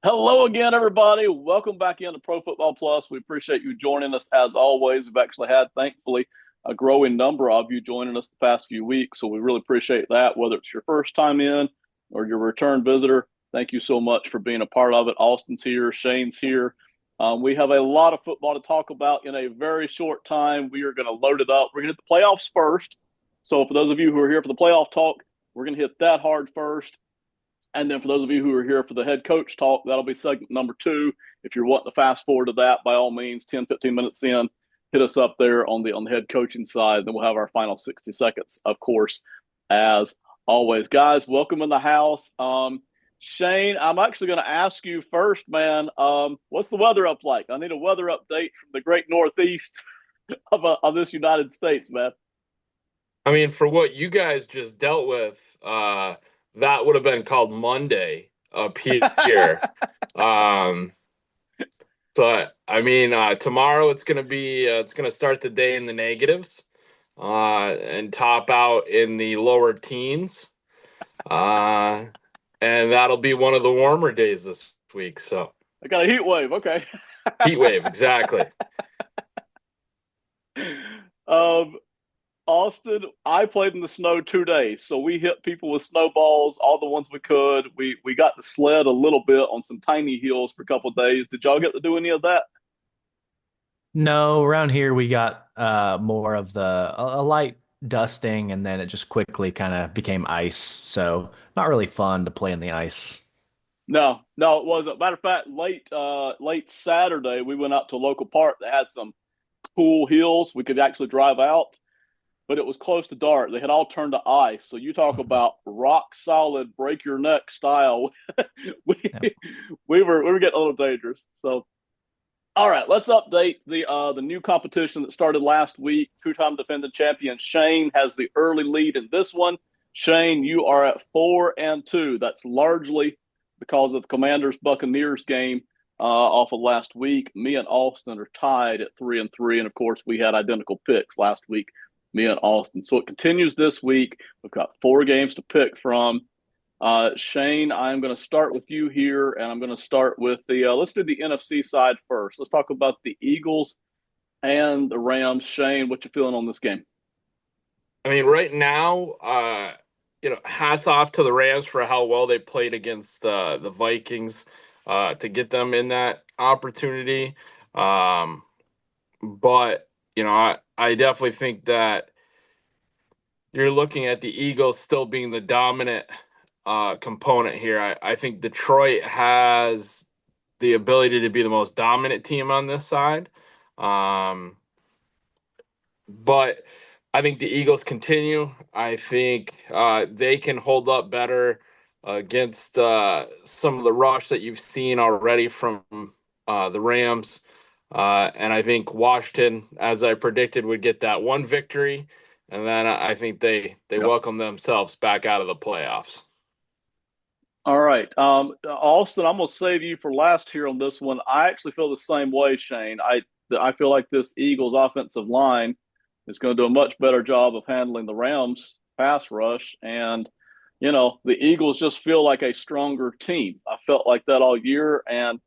Hello again, everybody. Welcome back into Pro Football Plus. We appreciate you joining us as always. We've actually had, thankfully, a growing number of you joining us the past few weeks. So we really appreciate that. Whether it's your first time in or your return visitor, thank you so much for being a part of it. Austin's here, Shane's here. We have a lot of football to talk about in a very short time. We are going to load it up. We're going to hit the playoffs first. So for those of you who are here for the playoff talk, we're going to hit that hard first. And then for those of you who are here for the head coach talk, that'll be segment number two. If you're wanting to fast forward to that, by all means, 10, 15 minutes in, hit us up there on the head coaching side. Then we'll have our final 60 seconds, of course, as always. Guys, welcome in the house. Shane, I'm actually going to ask you first, man, what's the weather up like? I need a weather update from the great Northeast of this United States, man. I mean, for what you guys just dealt with, that would have been called Monday up here. Um, tomorrow it's gonna start the day in the negatives, and top out in the lower teens, uh, and that'll be one of the warmer days this week. So I got a heat wave. Okay. heat wave, exactly. um, Austin, I played in the snow 2 days, so we hit people with snowballs, all the ones we could. We got to sled a little bit on some tiny hills for a couple of days. Did y'all get to do any of that? No, around here we got more of a light dusting, and then it just quickly kind of became ice. So not really fun to play in the ice. No, no, it wasn't. Matter of fact, late Saturday, we went out to a local park that had some cool hills. We could actually drive out, but it was close to dark. They had all turned to ice. So you talk about rock solid, break your neck style. we Yep. we were getting a little dangerous. So all right, let's update the new competition that started last week. Two-time defending champion Shane has the early lead in this one. Shane, you are at 4-2. That's largely because of the Commanders Buccaneers game off of last week. Me and Austin are tied at 3-3, and of course we had identical picks last week. Me and Austin. So it continues this week. We've got 4 games to pick from. Shane, I'm going to start with you here, and I'm going to start with let's do the NFC side first. Let's talk about the Eagles and the Rams. Shane, what you feeling on this game? I mean, right now, hats off to the Rams for how well they played against the Vikings to get them in that opportunity. Um, but I definitely think that you're looking at the Eagles still being the dominant component here. I think Detroit has the ability to be the most dominant team on this side. Um, but I think the Eagles continue. I think they can hold up better against some of the rush that you've seen already from the Rams. And I think Washington, as I predicted, would get that one victory. And then I think they Yep. welcome themselves back out of the playoffs. All right. Austin, I'm going to save you for last here on this one. I actually feel the same way, Shane. I feel like this Eagles offensive line is going to do a much better job of handling the Rams pass rush. And, the Eagles just feel like a stronger team. I felt like that all year. And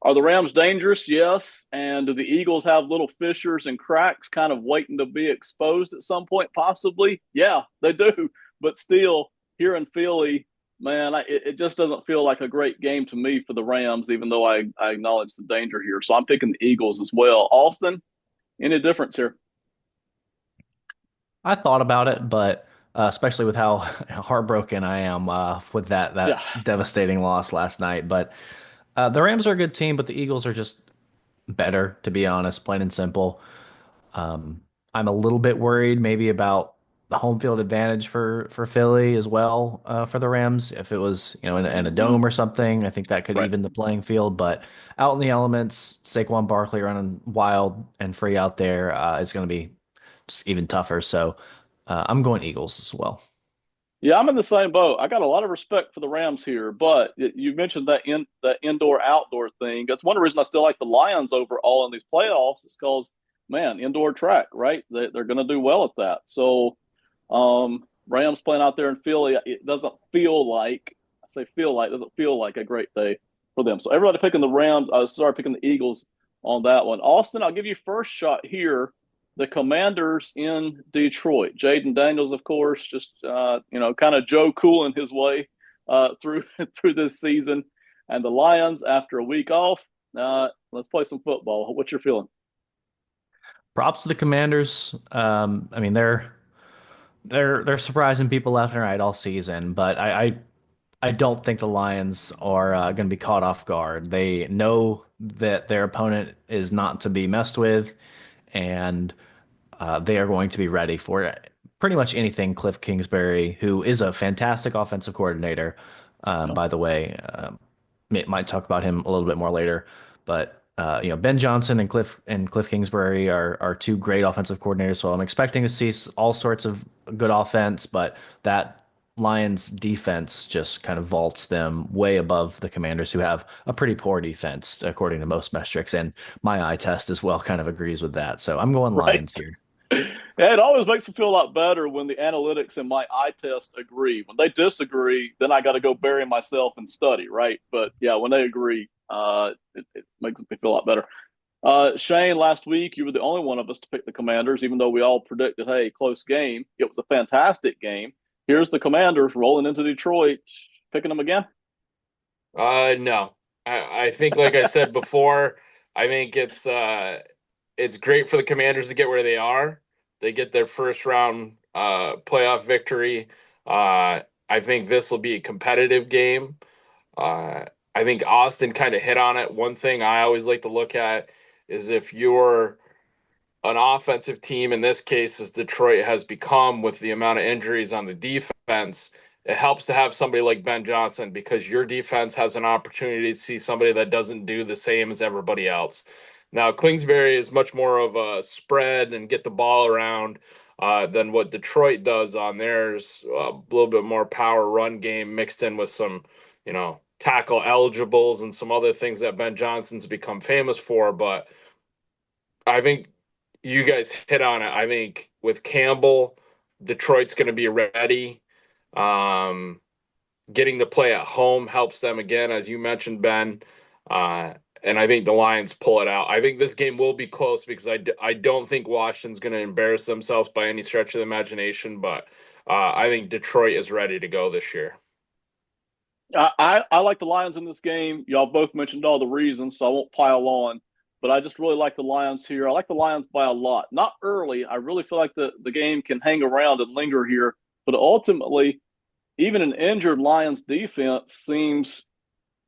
are the Rams dangerous? Yes. And do the Eagles have little fissures and cracks kind of waiting to be exposed at some point? Possibly. Yeah, they do. But still, here in Philly, man, it just doesn't feel like a great game to me for the Rams, even though I acknowledge the danger here. So I'm picking the Eagles as well. Austin, any difference here? I thought about it, but especially with how heartbroken I am with that Yeah. devastating loss last night. But the Rams are a good team, but the Eagles are just better, to be honest, plain and simple. Um, I'm a little bit worried maybe about the home field advantage for Philly as well for the Rams. If it was, in a Mm-hmm. dome or something, I think that could Right. even the playing field. But out in the elements, Saquon Barkley running wild and free out there is going to be just even tougher. So I'm going Eagles as well. Yeah, I'm in the same boat. I got a lot of respect for the Rams here, but you mentioned that indoor outdoor thing. That's one reason I still like the Lions overall in these playoffs. Is because man, indoor track, right? They're going to do well at that. So, Rams playing out there in Philly, it doesn't feel like I say feel like doesn't feel like a great day for them. So everybody picking the Rams. I started picking the Eagles on that one. Austin, I'll give you first shot here. The Commanders in Detroit. Jaden Daniels, of course, just kind of Joe Cool in his way through through this season, and the Lions after a week off. Let's play some football. What's your feeling? Props to the Commanders. I mean, they're surprising people left and right all season, but I don't think the Lions are going to be caught off guard. They know that their opponent is not to be messed with, and they are going to be ready for pretty much anything Cliff Kingsbury, who is a fantastic offensive coordinator, Yeah. by the way. Might talk about him a little bit more later, but Ben Johnson and Cliff Kingsbury are two great offensive coordinators. So I'm expecting to see all sorts of good offense, but that Lions defense just kind of vaults them way above the Commanders, who have a pretty poor defense according to most metrics, and my eye test as well kind of agrees with that. So I'm going Right. Lions here. Yeah, it always makes me feel a lot better when the analytics and my eye test agree. When they disagree, then I got to go bury myself and study, right? But yeah, when they agree, it makes me feel a lot better. Shane, last week you were the only one of us to pick the Commanders, even though we all predicted, hey, close game. It was a fantastic game. Here's the Commanders rolling into Detroit, picking them again. No. I think, like I said before, I think it's great for the Commanders to get where they are. They get their first round playoff victory. I think this will be a competitive game. I think Austin kind of hit on it. One thing I always like to look at is if you're an offensive team, in this case, as Detroit has become with the amount of injuries on the defense, it helps to have somebody like Ben Johnson because your defense has an opportunity to see somebody that doesn't do the same as everybody else. Now, Kingsbury is much more of a spread and get the ball around than what Detroit does on theirs. A little bit more power run game mixed in with some, tackle eligibles and some other things that Ben Johnson's become famous for. But I think you guys hit on it. I think with Campbell, Detroit's going to be ready. Um, Getting to play at home helps them again, as you mentioned, Ben. And I think the Lions pull it out. I think this game will be close because I don't think Washington's going to embarrass themselves by any stretch of the imagination. But I think Detroit is ready to go this year. I like the Lions in this game. Y'all both mentioned all the reasons, so I won't pile on. But I just really like the Lions here. I like the Lions by a lot. Not early. I really feel like the game can hang around and linger here. But ultimately, even an injured Lions defense seems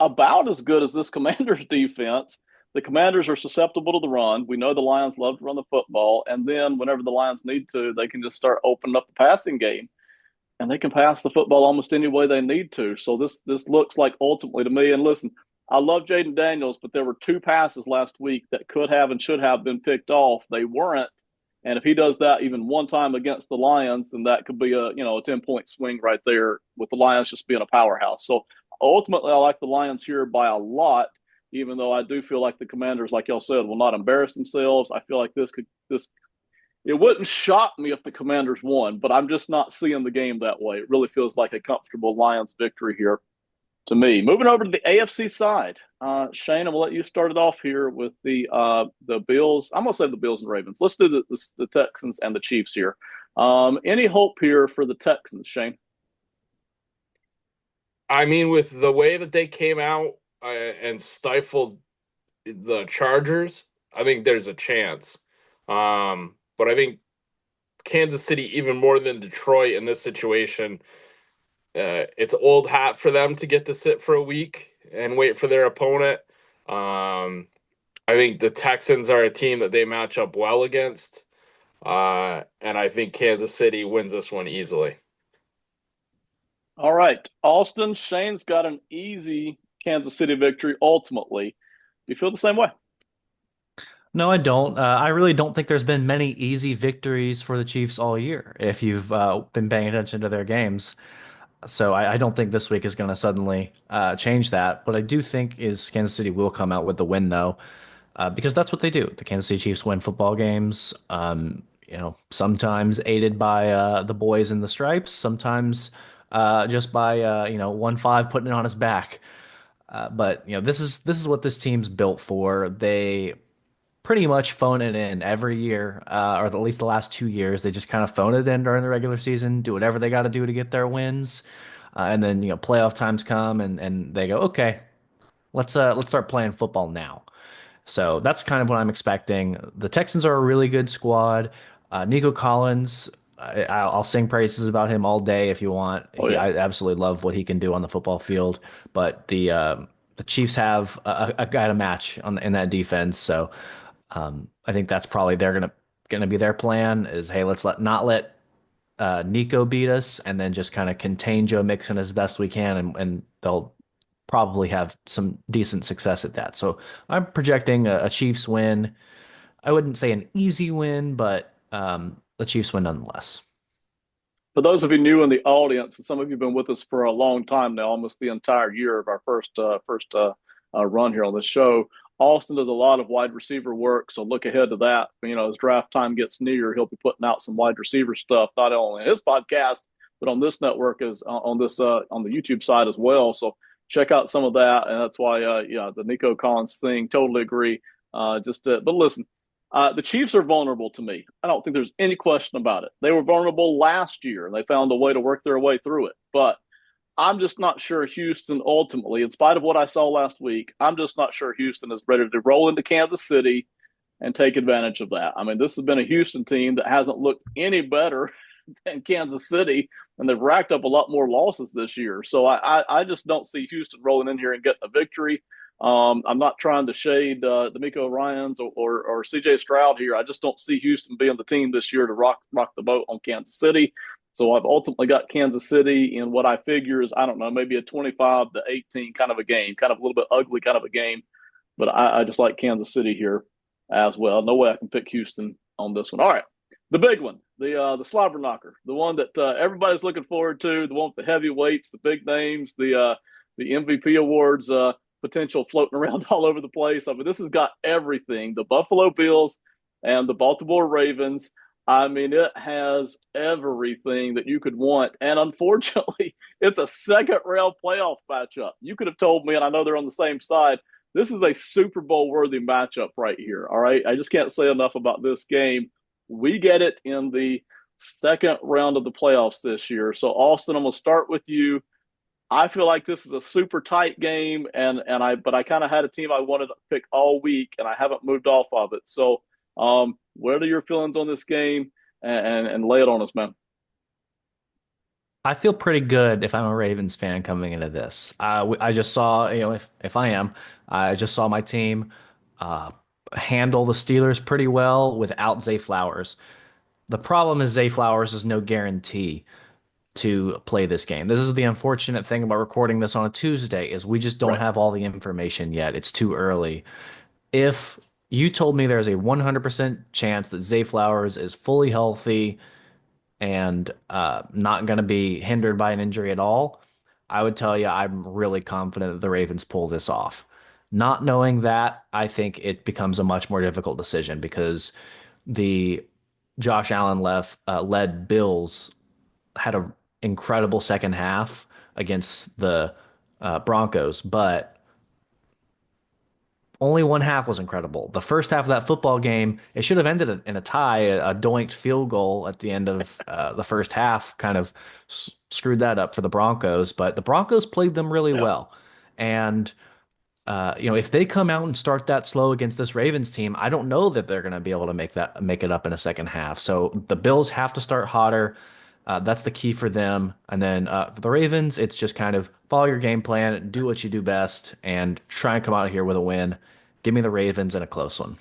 about as good as this Commanders defense. The Commanders are susceptible to the run. We know the Lions love to run the football. And then whenever the Lions need to, they can just start opening up the passing game and they can pass the football almost any way they need to. So this looks like ultimately to me. And listen, I love Jaden Daniels, but there were two passes last week that could have and should have been picked off. They weren't. And if he does that even one time against the Lions, then that could be a 10-point swing right there with the Lions just being a powerhouse. So ultimately, I like the Lions here by a lot, even though I do feel like the Commanders, like y'all said, will not embarrass themselves. I feel like this it wouldn't shock me if the Commanders won, but I'm just not seeing the game that way. It really feels like a comfortable Lions victory here to me. Moving over to the AFC side, Shane, I'm gonna let you start it off here with the Bills. I'm gonna say the Bills and Ravens. Let's do the Texans and the Chiefs here. Any hope here for the Texans, Shane? I mean, with the way that they came out and stifled the Chargers, I think there's a chance. But I think Kansas City, even more than Detroit in this situation, it's old hat for them to get to sit for a week and wait for their opponent. I think the Texans are a team that they match up well against. And I think Kansas City wins this one easily. All right, Austin. Shane's got an easy Kansas City victory ultimately. Do you feel the same way? No, I don't. I really don't think there's been many easy victories for the Chiefs all year, if you've been paying attention to their games. So I don't think this week is going to suddenly change that. What I do think is Kansas City will come out with the win, though, because that's what they do. The Kansas City Chiefs win football games. Sometimes aided by the boys in the stripes, sometimes just by 1-5 putting it on his back. But this is what this team's built for. They pretty much phone it in every year, or at least the last 2 years. They just kind of phone it in during the regular season, do whatever they got to do to get their wins, and then playoff times come and they go, okay, let's start playing football now. So that's kind of what I'm expecting. The Texans are a really good squad. Nico Collins, I'll sing praises about him all day if you want. Oh yeah. I absolutely love what he can do on the football field. But the Chiefs have a guy to match in that defense. So I think that's probably they're gonna be their plan is, hey, let's not let Nico beat us, and then just kind of contain Joe Mixon as best we can, and they'll probably have some decent success at that. So I'm projecting a Chiefs win. I wouldn't say an easy win, but a Chiefs win nonetheless. For those of you new in the audience, and some of you have been with us for a long time now, almost the entire year of our first run here on the show. Austin does a lot of wide receiver work, so look ahead to that. As draft time gets near, he'll be putting out some wide receiver stuff, not only on his podcast, but on this network as on this on the YouTube side as well. So check out some of that, and that's why, the Nico Collins thing. Totally agree. But listen, the Chiefs are vulnerable to me. I don't think there's any question about it. They were vulnerable last year, and they found a way to work their way through it. But I'm just not sure Houston ultimately, in spite of what I saw last week, I'm just not sure Houston is ready to roll into Kansas City and take advantage of that. I mean, this has been a Houston team that hasn't looked any better than Kansas City, and they've racked up a lot more losses this year. So I just don't see Houston rolling in here and getting a victory. I'm not trying to shade D'Amico Ryans or CJ Stroud here. I just don't see Houston being the team this year to rock the boat on Kansas City. So I've ultimately got Kansas City in what I figure is, I don't know, maybe a 25-18 kind of a game, kind of a little bit ugly kind of a game. But I just like Kansas City here as well. No way I can pick Houston on this one. All right, the big one, the slobber knocker, the one that everybody's looking forward to, the one with the heavyweights, the big names, the MVP awards potential floating around all over the place. I mean, this has got everything: the Buffalo Bills and the Baltimore Ravens. I mean, it has everything that you could want. And unfortunately, it's a second round playoff matchup. You could have told me, and I know they're on the same side, this is a Super Bowl worthy matchup right here. All right. I just can't say enough about this game. We get it in the second round of the playoffs this year. So, Austin, I'm going to start with you. I feel like this is a super tight game, but I kind of had a team I wanted to pick all week, and I haven't moved off of it. So, what are your feelings on this game? And lay it on us, man. I feel pretty good if I'm a Ravens fan coming into this. I just saw, if I am, I just saw my team uh, handle the Steelers pretty well without Zay Flowers. The problem is Zay Flowers is no guarantee to play this game. This is the unfortunate thing about recording this on a Tuesday is we just don't Right. have all the information yet. It's too early. If you told me there's a 100% chance that Zay Flowers is fully healthy and not going to be hindered by an injury at all, I would tell you I'm really confident that the Ravens pull this off. Not knowing that, I think it becomes a much more difficult decision because the Josh Allen led Bills had an incredible second half against the Broncos, but only one half was incredible. The first half of that football game, it should have ended in a tie. A doinked field goal at the end of the first half kind of screwed that up for the Broncos, but the Broncos played them really Yeah. well. And if they come out and start that slow against this Ravens team, I don't know that they're going to be able to make it up in a second half. So the Bills have to start hotter. That's the key for them. And then for the Ravens, it's just kind of follow your game plan, do what you do best, and try and come out here with a win. Give me the Ravens in a close one.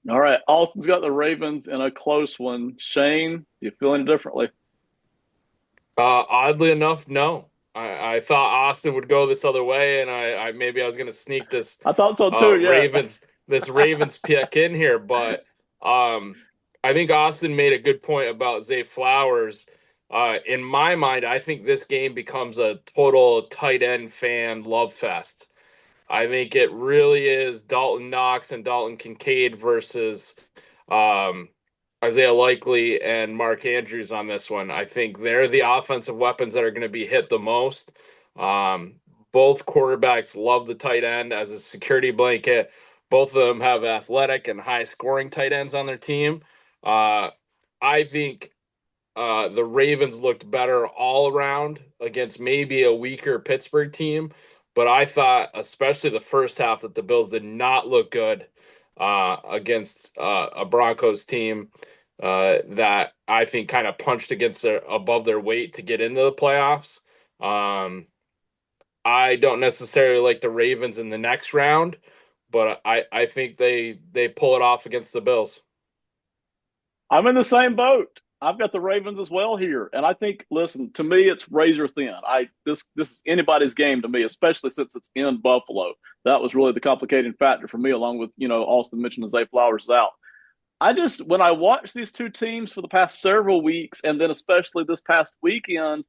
All right. Austin's got the Ravens in a close one. Shane, you feeling differently? Oddly enough, no. I thought Austin would go this other way, and I maybe I was going to sneak this I thought so too. Yeah. Ravens pick in here, but I think Austin made a good point about Zay Flowers. In my mind, I think this game becomes a total tight end fan love fest. I think it really is Dalton Knox and Dalton Kincaid versus um, Isaiah Likely and Mark Andrews on this one. I think they're the offensive weapons that are going to be hit the most. Um, Both quarterbacks love the tight end as a security blanket. Both of them have athletic and high scoring tight ends on their team. I think the Ravens looked better all around against maybe a weaker Pittsburgh team, but I thought, especially the first half, that the Bills did not look good against a Broncos team that I think kind of punched above their weight to get into the playoffs. I don't necessarily like the Ravens in the next round, but I think they pull it off against the Bills. I'm in the same boat. I've got the Ravens as well here, and I think, listen, to me, it's razor thin. This is anybody's game to me, especially since it's in Buffalo. That was really the complicating factor for me, along with Austin mentioned Zay Flowers is out. When I watched these two teams for the past several weeks, and then especially this past weekend,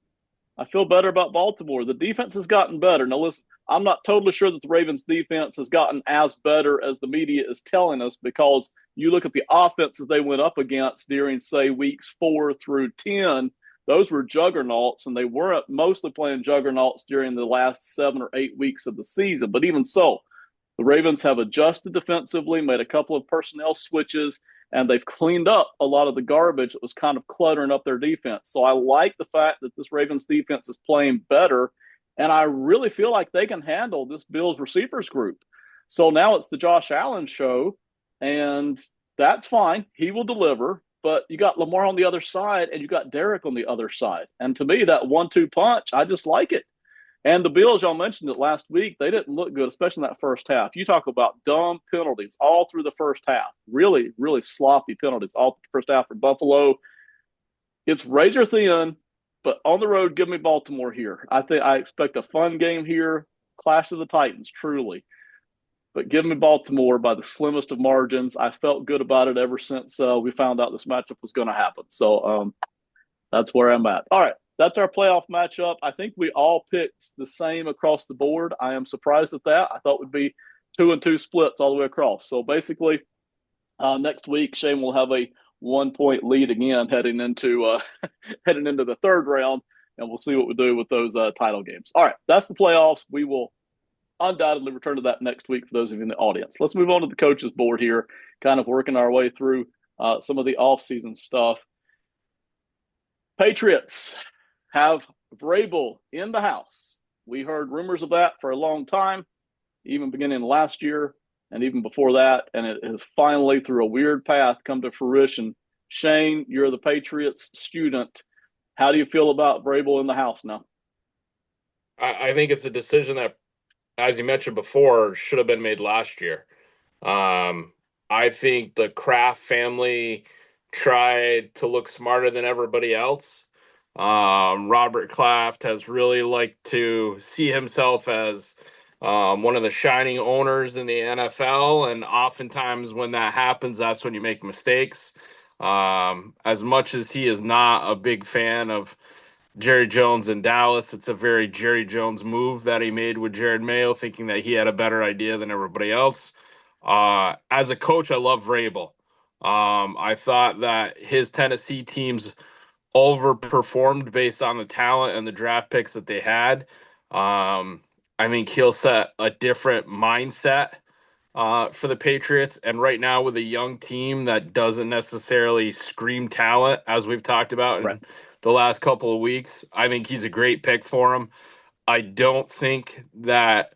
I feel better about Baltimore. The defense has gotten better. Now, listen, I'm not totally sure that the Ravens defense has gotten as better as the media is telling us, because you look at the offenses they went up against during, say, weeks 4 through 10, those were juggernauts, and they weren't mostly playing juggernauts during the last 7 or 8 weeks of the season. But even so, the Ravens have adjusted defensively, made a couple of personnel switches, and they've cleaned up a lot of the garbage that was kind of cluttering up their defense. So I like the fact that this Ravens defense is playing better, and I really feel like they can handle this Bills receivers group. So now it's the Josh Allen show, and that's fine. He will deliver, but you got Lamar on the other side, and you got Derek on the other side. And to me, that 1-2 punch, I just like it. And the Bills, y'all mentioned it last week, they didn't look good, especially in that first half. You talk about dumb penalties all through the first half. Really, really sloppy penalties all through the first half for Buffalo. It's razor thin, but on the road, give me Baltimore here. I expect a fun game here. Clash of the Titans, truly. But give me Baltimore by the slimmest of margins. I felt good about it ever since we found out this matchup was going to happen. So that's where I'm at. All right. That's our playoff matchup. I think we all picked the same across the board. I am surprised at that. I thought it would be 2-2 splits all the way across. So basically, next week, Shane will have a 1-point lead again heading into heading into the third round, and we'll see what we do with those title games. All right, that's the playoffs. We will undoubtedly return to that next week for those of you in the audience. Let's move on to the coaches board here, kind of working our way through some of the offseason stuff. Patriots have Vrabel in the house. We heard rumors of that for a long time, even beginning last year and even before that, and it has finally, through a weird path, come to fruition. Shane, you're the Patriots student. How do you feel about Vrabel in the house now? I think it's a decision that, as you mentioned before, should have been made last year. I think the Kraft family tried to look smarter than everybody else. Robert Kraft has really liked to see himself as one of the shining owners in the NFL, and oftentimes when that happens, that's when you make mistakes. As much as he is not a big fan of Jerry Jones in Dallas, it's a very Jerry Jones move that he made with Jared Mayo, thinking that he had a better idea than everybody else. As a coach, I love Vrabel. I thought that his Tennessee teams overperformed based on the talent and the draft picks that they had. I think he'll set a different mindset for the Patriots. And right now, with a young team that doesn't necessarily scream talent, as we've talked about in the last couple of weeks, I think he's a great pick for him. I don't think that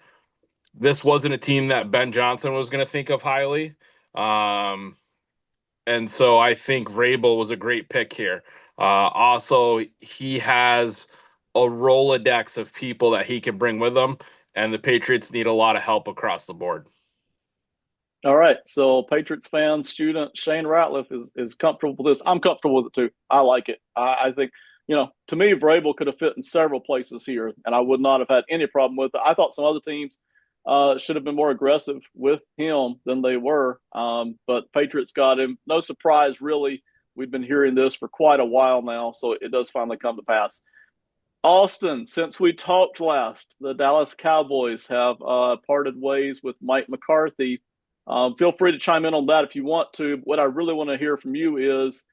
this wasn't a team that Ben Johnson was going to think of highly. And so I think Vrabel was a great pick here. Also, he has a Rolodex of people that he can bring with him, and the Patriots need a lot of help across the board. All right. So Patriots fan, student Shane Ratliff is comfortable with this. I'm comfortable with it too. I like it. I think, to me, Vrabel could have fit in several places here, and I would not have had any problem with it. I thought some other teams should have been more aggressive with him than they were. But Patriots got him. No surprise, really. We've been hearing this for quite a while now, so it does finally come to pass. Austin, since we talked last, the Dallas Cowboys have parted ways with Mike McCarthy. Feel free to chime in on that if you want to. What I really want to hear from you is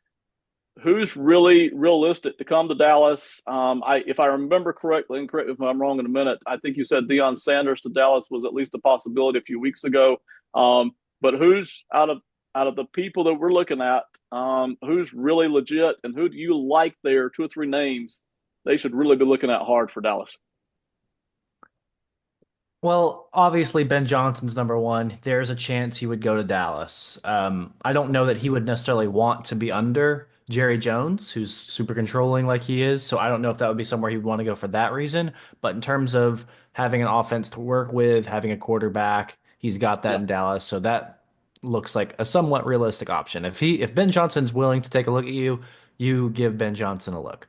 who's really realistic to come to Dallas? If I remember correctly, and correct me if I'm wrong in a minute, I think you said Deion Sanders to Dallas was at least a possibility a few weeks ago. But who's out of the people that we're looking at, who's really legit, and who do you like there? Two or three names they should really be looking at hard for Dallas. Well, obviously Ben Johnson's number one. There's a chance he would go to Dallas. I don't know that he would necessarily want to be under Jerry Jones, who's super controlling like he is. So I don't know if that would be somewhere he'd want to go for that reason. But in terms of having an offense to work with, having a quarterback, he's got that Yeah. in Dallas. So that looks like a somewhat realistic option. If Ben Johnson's willing to take a look at you, you give Ben Johnson a look.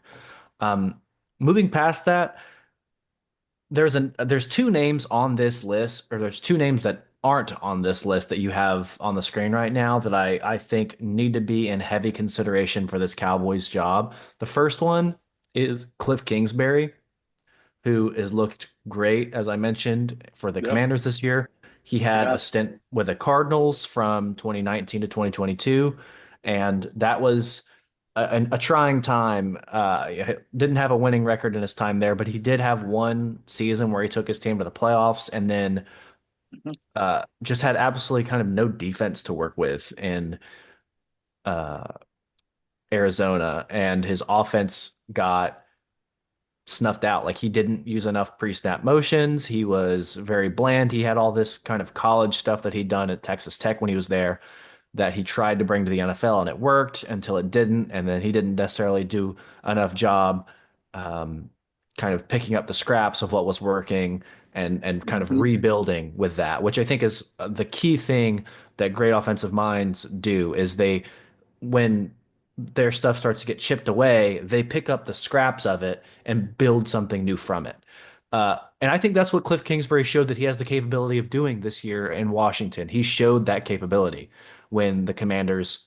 Um, moving past that there's two names on this list, or there's two names that aren't on this list that you have on the screen right now that I think need to be in heavy consideration for this Cowboys job. The first one is Cliff Kingsbury, who has looked great, as I mentioned, for the Yeah. Commanders this year. He had a Yeah. stint with the Cardinals from 2019 to 2022, and that was a trying time. Didn't have a winning record in his time there, but he did have one season where he took his team to the playoffs, and then Mhm. just had absolutely kind of no defense to work with in uh, Arizona, and his offense got snuffed out. Like he didn't use enough pre-snap motions. He was very bland. He had all this kind of college stuff that he'd done at Texas Tech when he was there that he tried to bring to the NFL and it worked until it didn't. And then he didn't necessarily do enough job um, kind of picking up the scraps of what was working and kind of Mhm. rebuilding with that, which I think is the key thing that great offensive minds do is they when their stuff starts to get chipped away, they pick up the scraps of it and build something new from it. And I think that's what Cliff Kingsbury showed that he has the capability of doing this year in Washington. He showed that capability when the Commanders,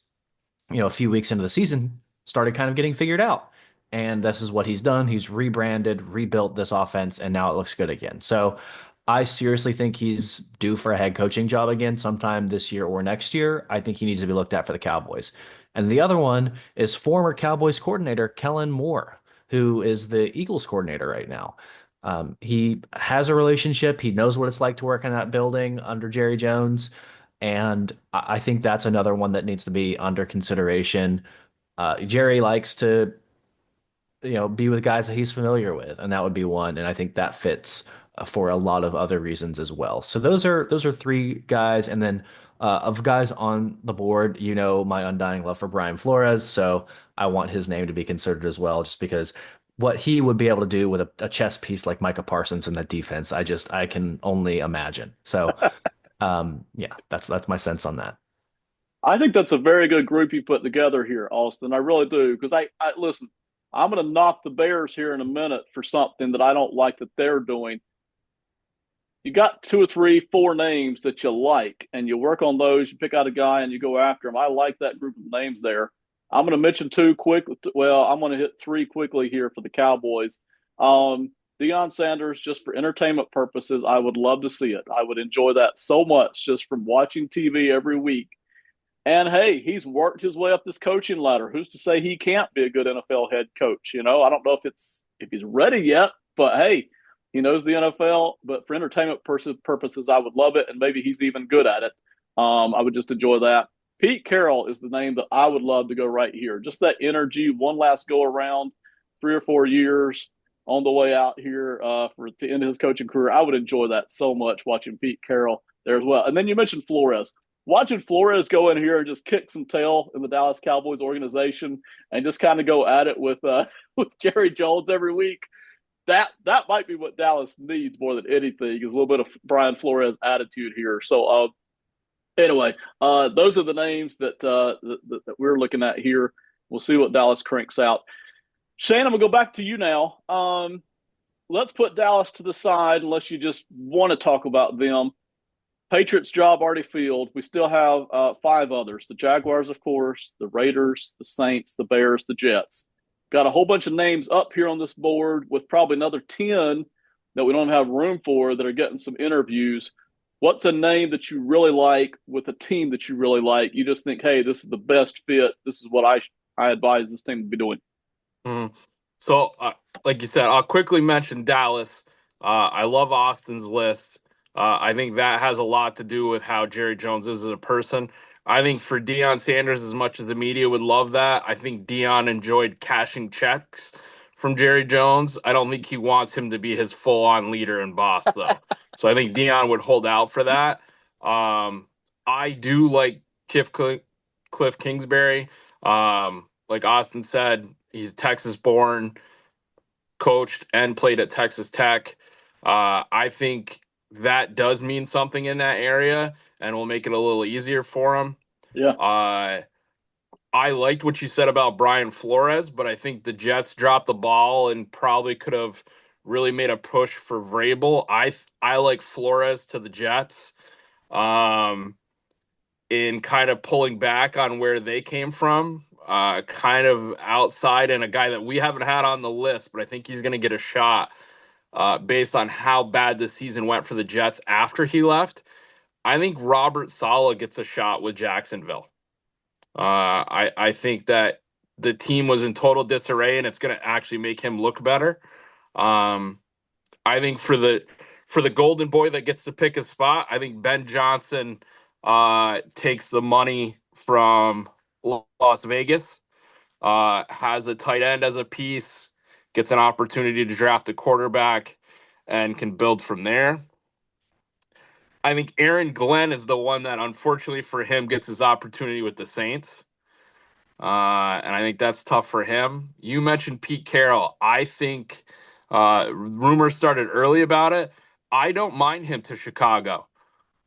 a few weeks into the season, started kind of getting figured out. And this is what he's done. He's rebranded, rebuilt this offense, and now it looks good again. So I seriously think he's due for a head coaching job again sometime this year or next year. I think he needs to be looked at for the Cowboys. And the other one is former Cowboys coordinator Kellen Moore, who is the Eagles coordinator right now. He has a relationship. He knows what it's like to work in that building under Jerry Jones. And I think that's another one that needs to be under consideration. Jerry likes to, be with guys that he's familiar with, and that would be one. And I think that fits for a lot of other reasons as well. So those are three guys, and then of guys on the board, my undying love for Brian Flores. So I want his name to be considered as well, just because what he would be able to do with a chess piece like Micah Parsons in that defense, I can only imagine. So yeah, that's my sense on that. I think that's a very good group you put together here, Austin. I really do. Because I listen, I'm going to knock the Bears here in a minute for something that I don't like that they're doing. You got two or three, four names that you like, and you work on those. You pick out a guy and you go after him. I like that group of names there. I'm going to mention two quick. Well, I'm going to hit three quickly here for the Cowboys. Deion Sanders, just for entertainment purposes, I would love to see it. I would enjoy that so much just from watching TV every week. And hey, he's worked his way up this coaching ladder. Who's to say he can't be a good NFL head coach? I don't know if he's ready yet, but hey, he knows the NFL. But for entertainment purposes, I would love it, and maybe he's even good at it. I would just enjoy that. Pete Carroll is the name that I would love to go right here. Just that energy, one last go around, 3 or 4 years on the way out here for to end his coaching career. I would enjoy that so much watching Pete Carroll there as well. And then you mentioned Flores, watching Flores go in here and just kick some tail in the Dallas Cowboys organization and just kind of go at it with with Jerry Jones every week. That might be what Dallas needs more than anything is a little bit of Brian Flores attitude here. So anyway, those are the names that we're looking at here. We'll see what Dallas cranks out. Shane, I'm gonna go back to you now. Let's put Dallas to the side unless you just want to talk about them. Patriots job already filled. We still have five others: the Jaguars, of course, the Raiders, the Saints, the Bears, the Jets. Got a whole bunch of names up here on this board with probably another 10 that we don't have room for that are getting some interviews. What's a name that you really like with a team that you really like? You just think, hey, this is the best fit. This is what I advise this team to be doing. Mhm. So, like you said, I'll quickly mention Dallas. I love Austin's list. I think that has a lot to do with how Jerry Jones is as a person. I think for Deion Sanders, as much as the media would love that, I think Deion enjoyed cashing checks from Jerry Jones. I don't think he wants him to be his full-on leader and boss, though. So I think Deion would hold out for that. I do like Cliff Kingsbury. Like Austin said, he's Texas born, coached and played at Texas Tech. I think that does mean something in that area and will make it a little easier for him. Yeah. Uh, I liked what you said about Brian Flores, but I think the Jets dropped the ball and probably could have really made a push for Vrabel. I like Flores to the Jets. In kind of pulling back on where they came from, kind of outside, and a guy that we haven't had on the list, but I think he's going to get a shot based on how bad the season went for the Jets after he left. I think Robert Saleh gets a shot with Jacksonville. I think that the team was in total disarray, and it's going to actually make him look better. Um, I think for the golden boy that gets to pick a spot, I think Ben Johnson takes the money from Las Vegas, has a tight end as a piece, gets an opportunity to draft a quarterback, and can build from there. I think Aaron Glenn is the one that, unfortunately for him, gets his opportunity with the Saints. And I think that's tough for him. You mentioned Pete Carroll. I think rumors started early about it. I don't mind him to Chicago.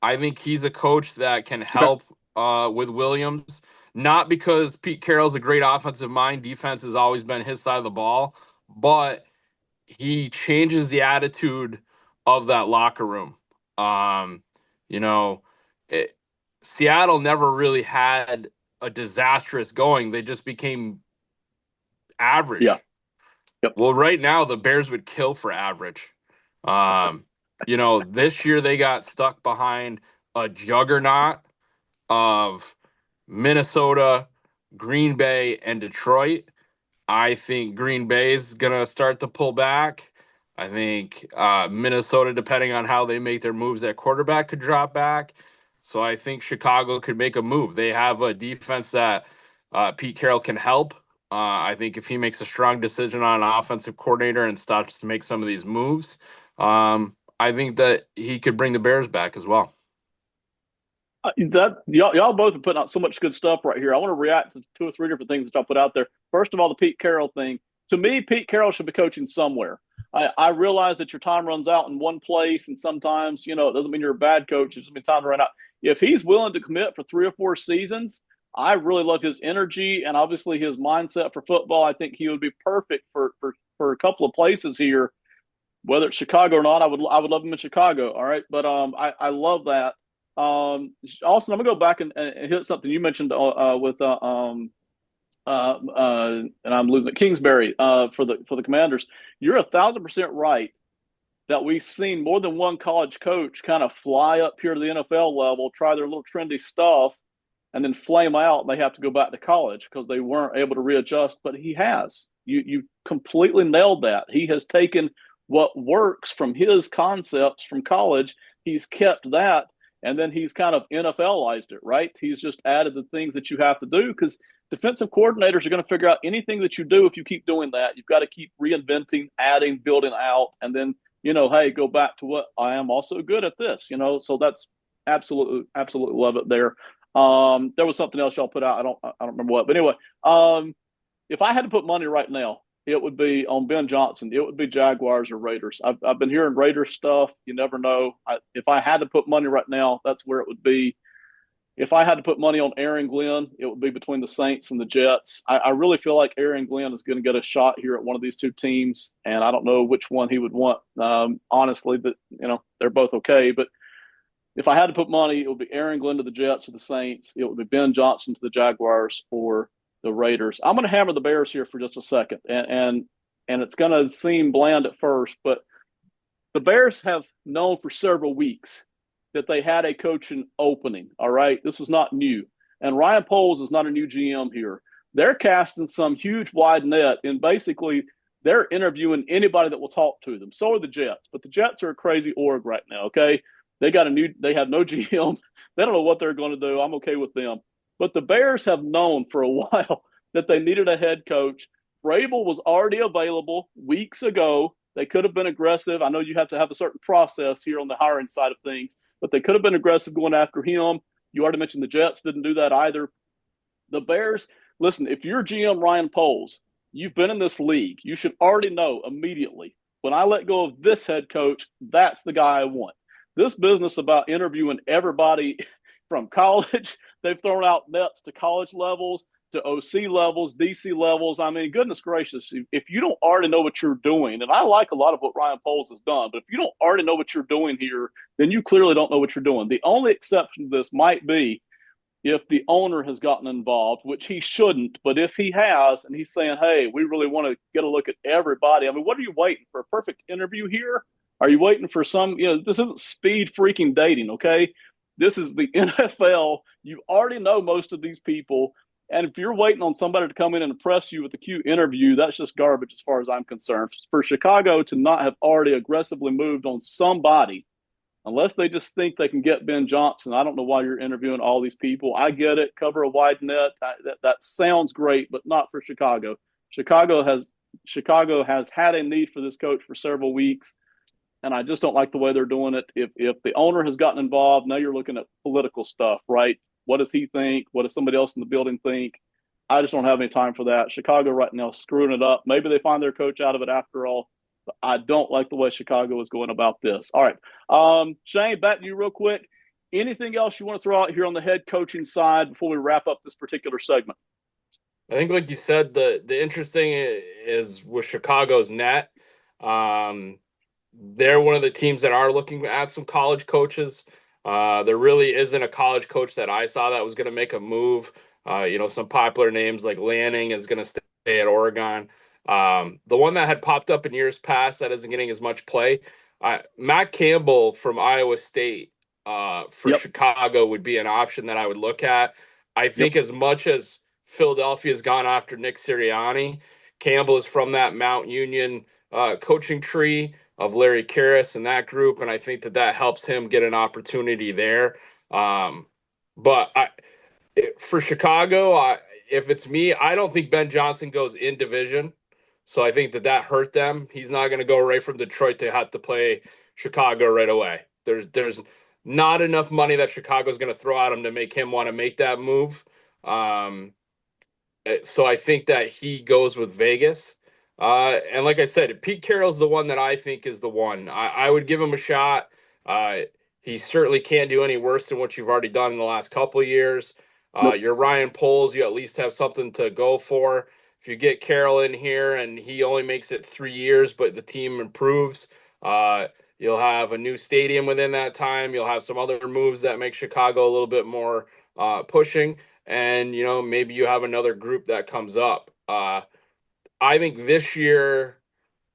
I think he's a coach that can Okay. help with Williams. Not because Pete Carroll's a great offensive mind. Defense has always been his side of the ball, but he changes the attitude of that locker room. Um, you know, it, Seattle never really had a disastrous going. They just became Yeah. average. Yep. Well, right now the Bears would kill for average. Um, this year they got stuck behind a juggernaut of Minnesota, Green Bay, and Detroit. I think Green Bay's gonna start to pull back. I think Minnesota, depending on how they make their moves at quarterback, could drop back. So I think Chicago could make a move. They have a defense that Pete Carroll can help. I think if he makes a strong decision on an offensive coordinator and starts to make some of these moves, I think that he could bring the Bears back as well. That y'all both are putting out so much good stuff right here. I want to react to two or three different things that y'all put out there. First of all, the Pete Carroll thing. To me, Pete Carroll should be coaching somewhere. I realize that your time runs out in one place, and sometimes it doesn't mean you're a bad coach. It just means time to run out. If he's willing to commit for 3 or 4 seasons, I really love his energy and obviously his mindset for football. I think he would be perfect for a couple of places here, whether it's Chicago or not. I would love him in Chicago. All right, but I love that. Also, I'm gonna go back and hit something you mentioned with and I'm losing it, Kingsbury for the Commanders. You're 1,000% right that we've seen more than one college coach kind of fly up here to the NFL level, try their little trendy stuff, and then flame out. They have to go back to college because they weren't able to readjust. But he has. You completely nailed that. He has taken what works from his concepts from college. He's kept that, and then he's kind of NFLized it. Right? He's just added the things that you have to do because defensive coordinators are going to figure out anything that you do. If you keep doing that, you've got to keep reinventing, adding, building out, and then hey, go back to what I am also good at this. So that's absolutely love it there. There was something else y'all put out. I don't remember what, but anyway, if I had to put money right now, it would be on Ben Johnson. It would be Jaguars or Raiders. I've been hearing Raiders stuff. You never know. If I had to put money right now, that's where it would be. If I had to put money on Aaron Glenn, it would be between the Saints and the Jets. I really feel like Aaron Glenn is going to get a shot here at one of these two teams, and I don't know which one he would want. Honestly, but they're both okay. But if I had to put money, it would be Aaron Glenn to the Jets or the Saints. It would be Ben Johnson to the Jaguars or the Raiders. I'm going to hammer the Bears here for just a second, and it's going to seem bland at first, but the Bears have known for several weeks that they had a coaching opening. All right, this was not new, and Ryan Poles is not a new GM here. they're casting some huge wide net, and basically they're interviewing anybody that will talk to them. So are the Jets, but the Jets are a crazy org right now. Okay, they have no GM. They don't know what they're going to do. I'm okay with them, but the Bears have known for a while that they needed a head coach. Vrabel was already available weeks ago. They could have been aggressive. I know you have to have a certain process here on the hiring side of things, but they could have been aggressive going after him. You already mentioned the Jets didn't do that either. The Bears, listen, if you're GM Ryan Poles, you've been in this league. You should already know immediately when I let go of this head coach, that's the guy I want. This business about interviewing everybody from college, they've thrown out nets to college levels, to OC levels, DC levels. I mean, goodness gracious, if you don't already know what you're doing, and I like a lot of what Ryan Poles has done, but if you don't already know what you're doing here, then you clearly don't know what you're doing. The only exception to this might be if the owner has gotten involved, which he shouldn't, but if he has, and he's saying, hey, we really want to get a look at everybody. I mean, what are you waiting for? A perfect interview here? Are you waiting for this isn't speed freaking dating, okay? This is the NFL. You already know most of these people. And if you're waiting on somebody to come in and impress you with a cute interview, that's just garbage as far as I'm concerned. For Chicago to not have already aggressively moved on somebody, unless they just think they can get Ben Johnson. I don't know why you're interviewing all these people. I get it. Cover a wide net. That sounds great, but not for Chicago. Chicago has had a need for this coach for several weeks, and I just don't like the way they're doing it. If the owner has gotten involved, now you're looking at political stuff, right? What does he think? What does somebody else in the building think? I just don't have any time for that. Chicago right now is screwing it up. Maybe they find their coach out of it after all. But I don't like the way Chicago is going about this. All right. Shane, back to you real quick. Anything else you want to throw out here on the head coaching side before we wrap up this particular segment? I think, like you said, the interesting is with Chicago's net. They're one of the teams that are looking at some college coaches. There really isn't a college coach that I saw that was going to make a move. Some popular names like Lanning is going to stay at Oregon. The one that had popped up in years past that isn't getting as much play, Matt Campbell from Iowa State for Yep. Chicago would be an option that I would look at. I think as much as Philadelphia's gone after Nick Sirianni, Campbell is from that Mount Union coaching tree of Larry Karras and that group, and I think that helps him get an opportunity there. But for Chicago, if it's me, I don't think Ben Johnson goes in division. So I think that hurt them. He's not going to go right from Detroit to have to play Chicago right away. There's not enough money that Chicago's going to throw at him to make him want to make that move. So I think that he goes with Vegas. And like I said, Pete Carroll's the one that I think is the one. I would give him a shot. He certainly can't do any worse than what you've already done in the last couple of years. Nope. You're Ryan Poles. You at least have something to go for. If you get Carroll in here and he only makes it 3 years, but the team improves, you'll have a new stadium within that time. You'll have some other moves that make Chicago a little bit more pushing. And, maybe you have another group that comes up. I think this year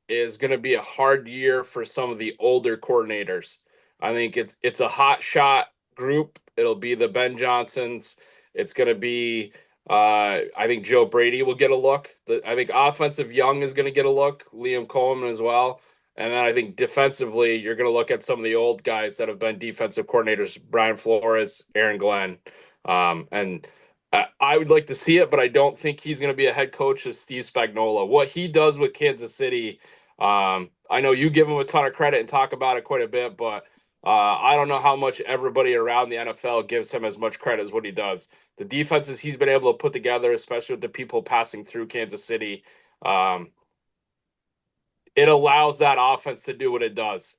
is going to be a hard year for some of the older coordinators. I think it's a hot shot group. It'll be the Ben Johnsons. It's going to be I think Joe Brady will get a look. I think offensive Young is going to get a look. Liam Coleman as well. And then I think defensively, you're going to look at some of the old guys that have been defensive coordinators: Brian Flores, Aaron Glenn, and I would like to see it, but I don't think he's going to be a head coach as Steve Spagnuolo. What he does with Kansas City, I know you give him a ton of credit and talk about it quite a bit, but I don't know how much everybody around the NFL gives him as much credit as what he does. The defenses he's been able to put together, especially with the people passing through Kansas City, it allows that offense to do what it does.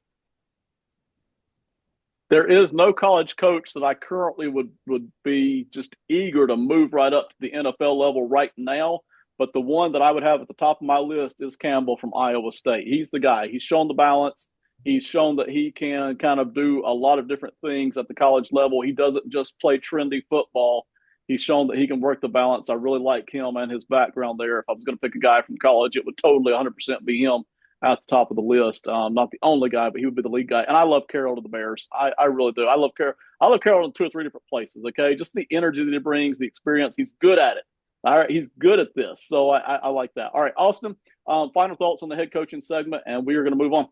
There is no college coach that I currently would be just eager to move right up to the NFL level right now. But the one that I would have at the top of my list is Campbell from Iowa State. He's the guy. He's shown the balance. He's shown that he can kind of do a lot of different things at the college level. He doesn't just play trendy football. He's shown that he can work the balance. I really like him and his background there. If I was going to pick a guy from college, it would totally 100% be him at the top of the list. Not the only guy, but he would be the lead guy. And I love Carroll to the Bears. I really do. I love Carroll in 2 or 3 different places. Okay, just the energy that he brings, the experience. He's good at it. All right, he's good at this, so I like that. All right, Austin, final thoughts on the head coaching segment, and we are going to move on.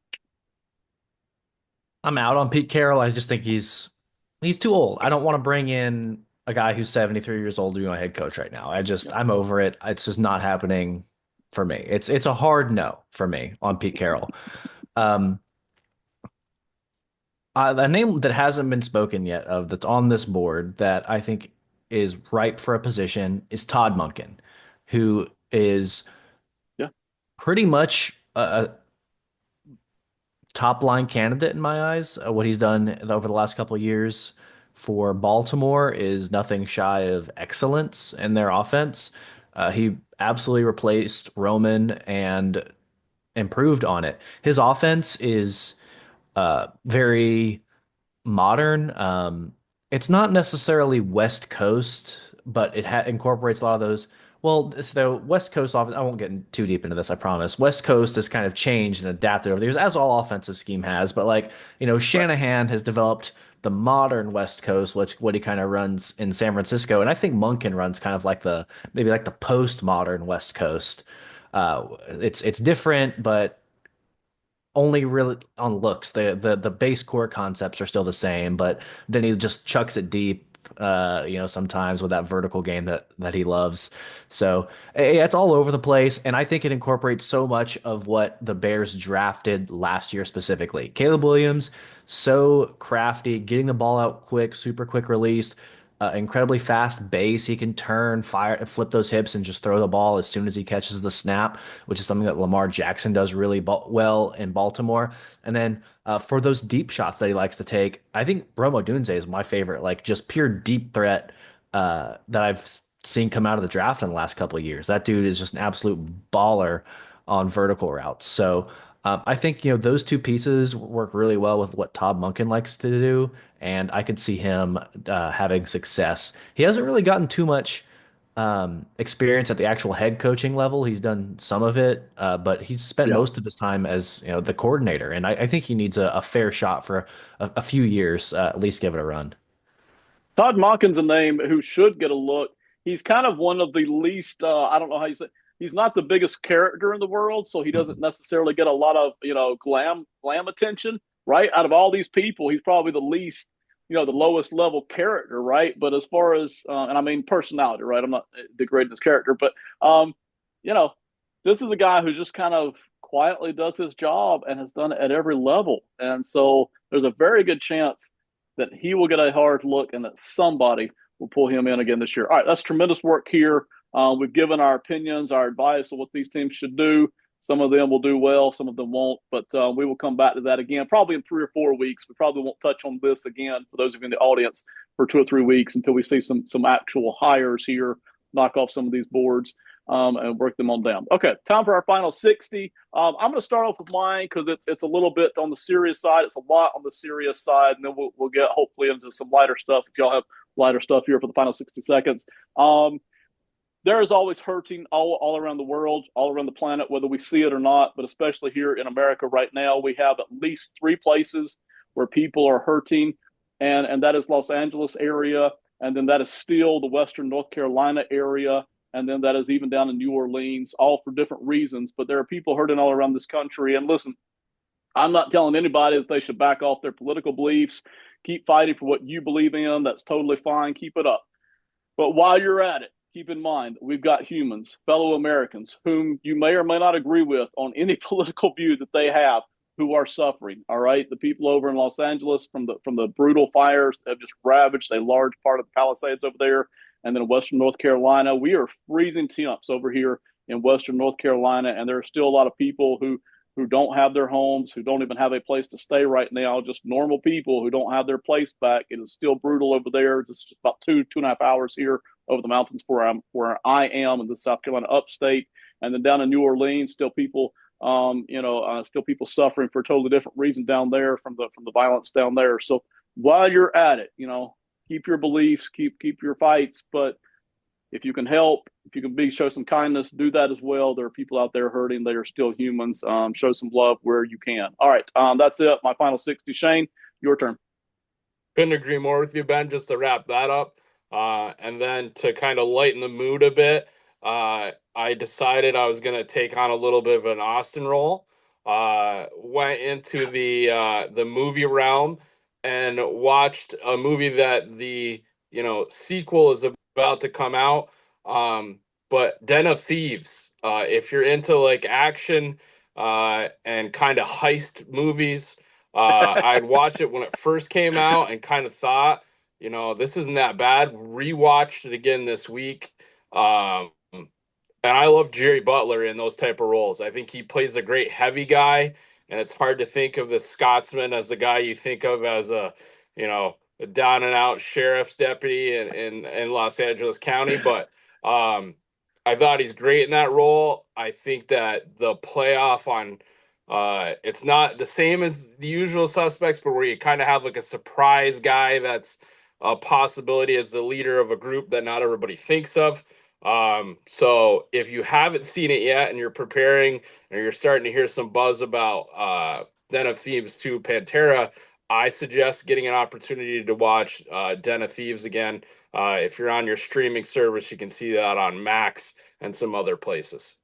I'm out on Pete Carroll. I just think he's too old. I don't want to bring in a guy who's 73 years old to be my head coach right now. Yeah, I'm over it. It's just not happening for me. It's a hard no for me on Pete Carroll. Um, a name that hasn't been spoken yet of that's on this board that I think is ripe for a position is Todd Monken, who is yeah, pretty much a top line candidate in my eyes. What he's done over the last couple of years for Baltimore is nothing shy of excellence in their offense. He absolutely replaced Roman and improved on it. His offense is very modern. It's not necessarily West Coast, but it incorporates a lot of those. Well, so West Coast offense, I won't get too deep into this, I promise. West Coast has kind of changed and adapted over the years, as all offensive scheme has. But like, right. Shanahan has developed the modern West Coast, which what he kind of runs in San Francisco, and I think Monken runs kind of like the maybe like the postmodern West Coast. It's different, but only really on looks. The base core concepts are still the same, but then he just chucks it deep. Sometimes with that vertical game that he loves. So it's all over the place, and I think it incorporates so much of what the Bears drafted last year specifically. Caleb Williams, so crafty, getting the ball out quick, super quick release, incredibly fast base. He can turn, fire, flip those hips, and just throw the ball as soon as he catches the snap, which is something that Lamar Jackson does really well in Baltimore. And then for those deep shots that he likes to take, I think Rome Odunze is my favorite, like just pure deep threat that I've seen come out of the draft in the last couple of years. That dude is just an absolute baller on vertical routes. So I think those two pieces work really well with what Todd Monken likes to do, and I could see him having success. He hasn't really gotten too much experience at the actual head coaching level. He's done some of it, but he's spent Yeah. most of his time as the coordinator, and I think he needs a fair shot for a few years, at least give it a run. Todd Monken's a name who should get a look. He's kind of one of the least. I don't know how you say. He's not the biggest character in the world, so he doesn't necessarily get a lot of glam attention. Right, out of all these people, he's probably the least, the lowest level character. Right, but as far as and I mean personality, right? I'm not degrading his character, but you know, this is a guy who just kind of quietly does his job and has done it at every level, and so there's a very good chance that he will get a hard look and that somebody will pull him in again this year. All right, that's tremendous work here. We've given our opinions, our advice on what these teams should do. Some of them will do well, some of them won't, but we will come back to that again probably in 3 or 4 weeks. We probably won't touch on this again for those of you in the audience for 2 or 3 weeks until we see some actual hires here, knock off some of these boards. And work them on down. Okay, time for our final 60. I'm going to start off with mine because it's a little bit on the serious side. It's a lot on the serious side, and then we'll get hopefully into some lighter stuff if y'all have lighter stuff here for the final 60 seconds. There is always hurting all around the world, all around the planet, whether we see it or not, but especially here in America right now, we have at least three places where people are hurting, and that is Los Angeles area, and then that is still the Western North Carolina area, and then that is even down in New Orleans, all for different reasons. But there are people hurting all around this country. And listen, I'm not telling anybody that they should back off their political beliefs. Keep fighting for what you believe in. That's totally fine. Keep it up. But while you're at it, keep in mind we've got humans, fellow Americans, whom you may or may not agree with on any political view that they have, who are suffering. All right, the people over in Los Angeles from the brutal fires that have just ravaged a large part of the Palisades over there, and then Western North Carolina. We are freezing temps over here in Western North Carolina, and there are still a lot of people who don't have their homes, who don't even have a place to stay right now, just normal people who don't have their place back. It is still brutal over there. It's just about 2.5 hours here over the mountains where I am in the South Carolina upstate. And then down in New Orleans, still people still people suffering for a totally different reason down there from the violence down there. So while you're at it, keep your beliefs, keep your fights, but if you can help, if you can show some kindness, do that as well. There are people out there hurting. They are still humans. Show some love where you can. All right. That's it. My final 60. Shane, your turn. Couldn't agree more with you, Ben. Just to wrap that up, and then to kind of lighten the mood a bit, I decided I was going to take on a little bit of an Austin role. Went into the movie realm and watched a movie that the sequel is about to come out. Um, but Den of Thieves. If you're into like action and kind of heist movies, I'd watch it when it first came out and kind of thought, this isn't that bad. Rewatched it again this week. And I love Jerry Butler in those type of roles. I think he plays a great heavy guy, and it's hard to think of the Scotsman as the guy you think of as a down and out sheriff's deputy in Los Angeles County. But um, I thought he's great in that role. I think that the playoff on it's not the same as the usual suspects, but where you kind of have like a surprise guy that's a possibility as the leader of a group that not everybody thinks of. So if you haven't seen it yet and you're preparing and you're starting to hear some buzz about Den of Thieves 2 Pantera, I suggest getting an opportunity to watch Den of Thieves again. If you're on your streaming service, you can see that on Max and some other places.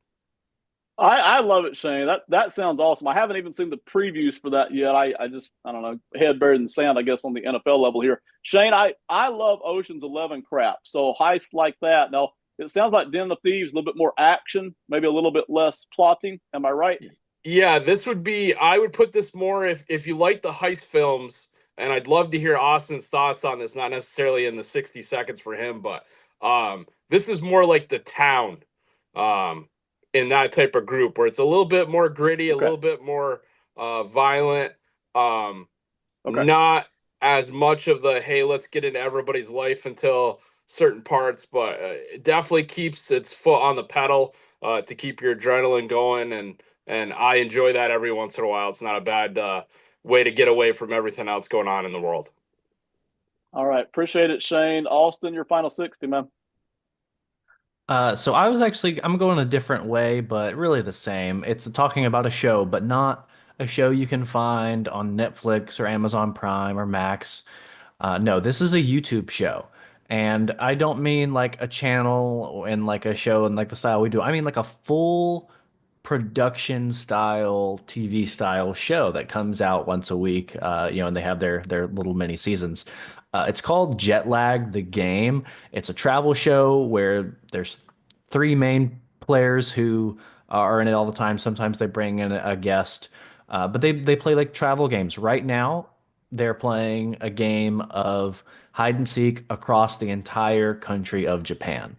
I love it, Shane. That sounds awesome. I haven't even seen the previews for that yet. I don't know, head buried in the sand, I guess, on the NFL level here. Shane, I love Ocean's 11 crap. So heists like that. Now it sounds like Den of Thieves, a little bit more action, maybe a little bit less plotting. Am I right? Yeah, this would be I would put this more if you like the heist films, and I'd love to hear Austin's thoughts on this, not necessarily in the 60 seconds for him, but this is more like The Town in that type of group where it's a little bit more gritty, a Okay. little bit more violent, um Okay. not as much of the hey, let's get into everybody's life until certain parts, but it definitely keeps its foot on the pedal to keep your adrenaline going, and I enjoy that every once in a while. It's not a bad way to get away from everything else going on in the world. All right. Appreciate it, Shane. Austin, your final 60, man. So I'm going a different way, but really the same. It's talking about a show, but not a show you can find on Netflix or Amazon Prime or Max. No, this is a YouTube show. And I don't mean like a channel and like a show and like the style we do. I mean like a full production style TV style show that comes out once a week. And they have their little mini seasons. It's called Jet Lag, the game. It's a travel show where there's three main players who are in it all the time. Sometimes they bring in a guest, but they play like travel games. Right now, they're playing a game of hide and seek across the entire country of Japan.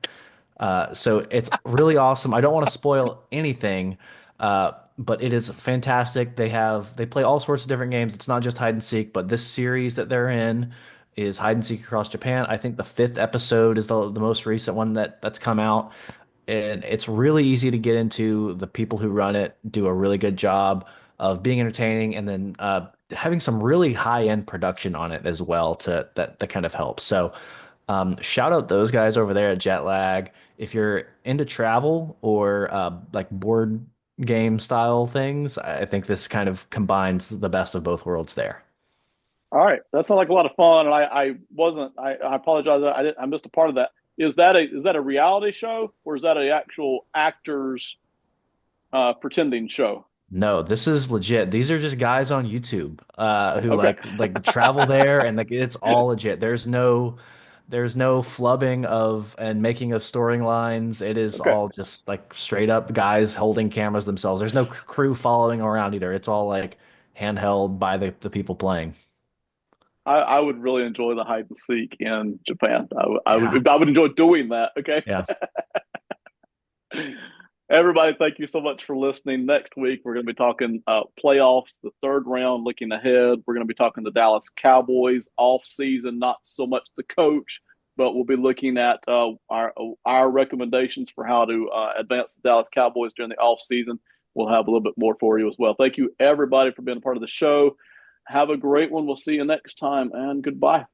So it's really awesome. I don't want to spoil anything, but it is fantastic. They play all sorts of different games. It's not just hide and seek, but this series that they're in is hide and seek across Japan. I think the fifth episode is the most recent one that's come out, and it's really easy to get into. The people who run it do a really good job of being entertaining, and then having some really high end production on it as well to that kind of helps. So. Shout out those guys over there at Jetlag. If you're into travel or like board game style things, I think this kind of combines the best of both worlds there. All right. That sounds like a lot of fun. And I wasn't, I apologize. I missed a part of that. Is that a reality show or is that a actual actors pretending show? No, this is legit. These are just guys on YouTube who Okay. like travel there and like it's all legit. There's no flubbing of and making of storylines. It is Okay. all just like straight up guys holding cameras themselves. There's no crew following around either. It's all like handheld by the people playing. I would really enjoy the hide and seek in Japan. Yeah. I would enjoy doing that. Okay. Yeah. Everybody, thank you so much for listening. Next week, we're going to be talking playoffs, the third round, looking ahead. We're going to be talking the Dallas Cowboys off season, not so much the coach, but we'll be looking at our recommendations for how to advance the Dallas Cowboys during the off season. We'll have a little bit more for you as well. Thank you, everybody, for being a part of the show. Have a great one. We'll see you next time, and goodbye.